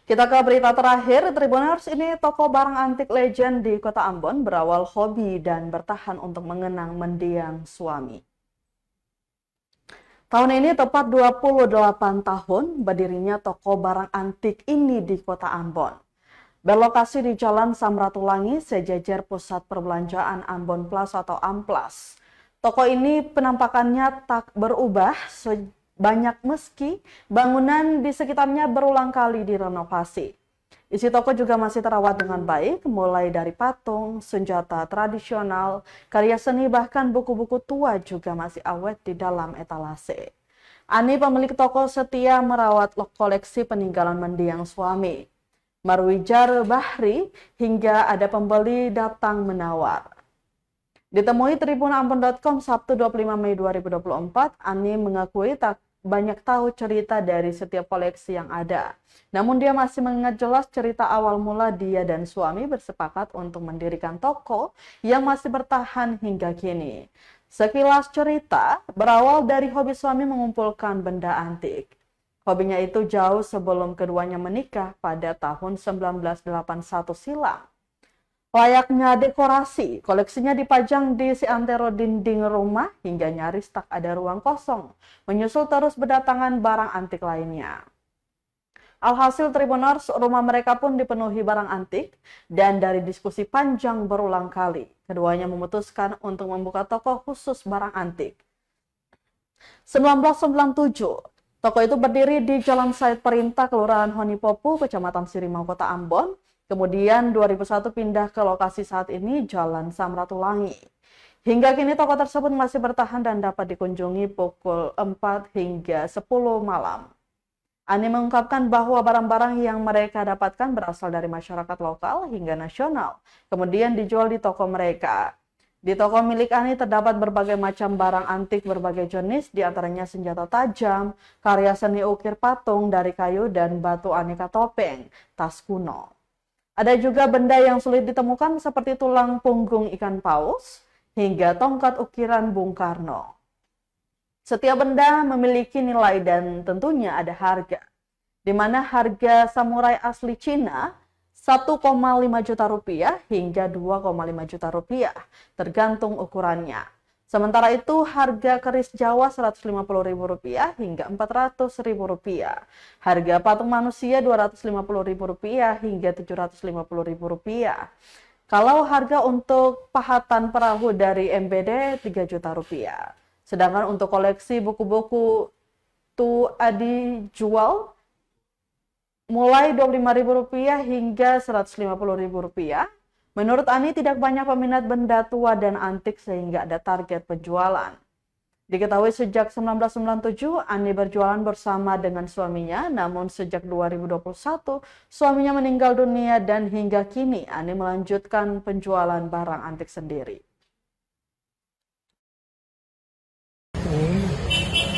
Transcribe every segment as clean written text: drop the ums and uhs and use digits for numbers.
Kita ke berita terakhir, Tribuners. Ini toko barang antik legend di Kota Ambon berawal hobi dan bertahan untuk mengenang mendiang suami. Tahun ini tepat 28 tahun berdirinya toko barang antik ini di Kota Ambon. Berlokasi di Jalan Samratulangi, sejajar Pusat Perbelanjaan Ambon Plus atau Amplas. Toko ini penampakannya tak berubah banyak meski bangunan di sekitarnya berulang kali direnovasi. Isi toko juga masih terawat dengan baik, mulai dari patung, senjata tradisional, karya seni bahkan buku-buku tua juga masih awet di dalam etalase. Ani, pemilik toko, setia merawat koleksi peninggalan mendiang suami. Marwijar Bahri hingga ada pembeli datang menawar. Ditemui tribunambon.com Sabtu 25 Mei 2024, Ani mengakui tak banyak tahu cerita dari setiap koleksi yang ada. Namun dia masih mengingat jelas cerita awal mula dia dan suami bersepakat untuk mendirikan toko yang masih bertahan hingga kini. Sekilas cerita berawal dari hobi suami mengumpulkan benda antik. Hobinya itu jauh sebelum keduanya menikah pada tahun 1981 silam. Layaknya dekorasi, koleksinya dipajang di seantero dinding rumah hingga nyaris tak ada ruang kosong, menyusul terus berdatangan barang antik lainnya. Alhasil Tribuners, rumah mereka pun dipenuhi barang antik, dan dari diskusi panjang berulang kali, keduanya memutuskan untuk membuka toko khusus barang antik. 1997, toko itu berdiri di Jalan Said Perintah, Kelurahan Honipopu, Kecamatan Sirimau, Kota Ambon. Kemudian 2001 pindah ke lokasi saat ini, Jalan Samratulangi. Hingga kini toko tersebut masih bertahan dan dapat dikunjungi pukul 4 hingga 10 malam. Ani mengungkapkan bahwa barang-barang yang mereka dapatkan berasal dari masyarakat lokal hingga nasional, kemudian dijual di toko mereka. Di toko milik Ani terdapat berbagai macam barang antik berbagai jenis, diantaranya senjata tajam, karya seni ukir patung dari kayu dan batu aneka topeng, tas kuno. Ada juga benda yang sulit ditemukan seperti tulang punggung ikan paus hingga tongkat ukiran Bung Karno. Setiap benda memiliki nilai dan tentunya ada harga, di mana harga samurai asli Cina 1,5 juta rupiah hingga 2,5 juta rupiah, tergantung ukurannya. Sementara itu harga keris Jawa Rp150.000 hingga Rp400.000. Harga patung manusia Rp250.000 hingga Rp750.000. Kalau harga untuk pahatan perahu dari MBD Rp3 juta. Sedangkan untuk koleksi buku-buku Tu Adi jual mulai Rp25.000 hingga Rp150.000. Menurut Ani, tidak banyak peminat benda tua dan antik sehingga ada target penjualan. Diketahui sejak 1997, Ani berjualan bersama dengan suaminya, namun sejak 2021, suaminya meninggal dunia dan hingga kini Ani melanjutkan penjualan barang antik sendiri.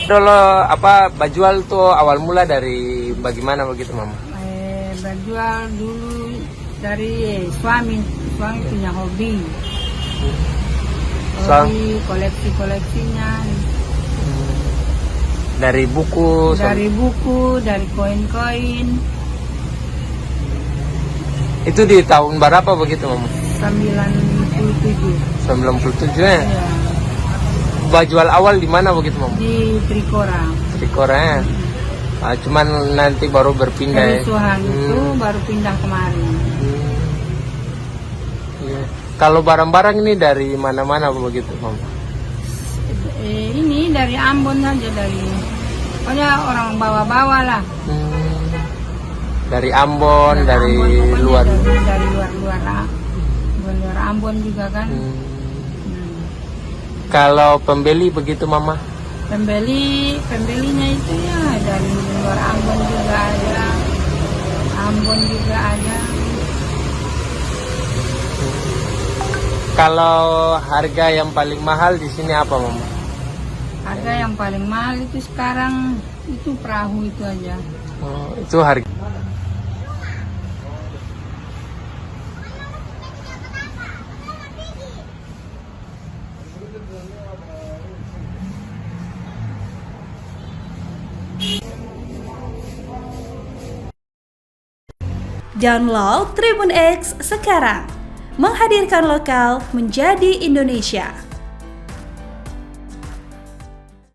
Dulu berjual tuh awal mula dari bagaimana begitu Mama? Berjual dulu dari suami punya hobi koleksinya dari buku, dari koin-koin. Itu di tahun berapa begitu Mama? 97 ya? ya, Berjual awal di mana begitu Mama? di Trikora ya? Cuman nanti baru berpindah dari Suhan itu baru pindah kemarin. Kalau barang-barang ini dari mana-mana begitu Mama? Ini dari Ambon saja, pokoknya orang bawa-bawa lah. Dari Ambon, dari Ambon, luar. dari luar Ambon juga kan. Kalau pembeli begitu Mama? Pembelinya itu ya dari luar Ambon juga ada. Kalau harga yang paling mahal di sini apa Mama? Harga yang paling mahal itu sekarang itu perahu itu aja. Itu harga. Download Tribun X sekarang. Menghadirkan lokal menjadi Indonesia.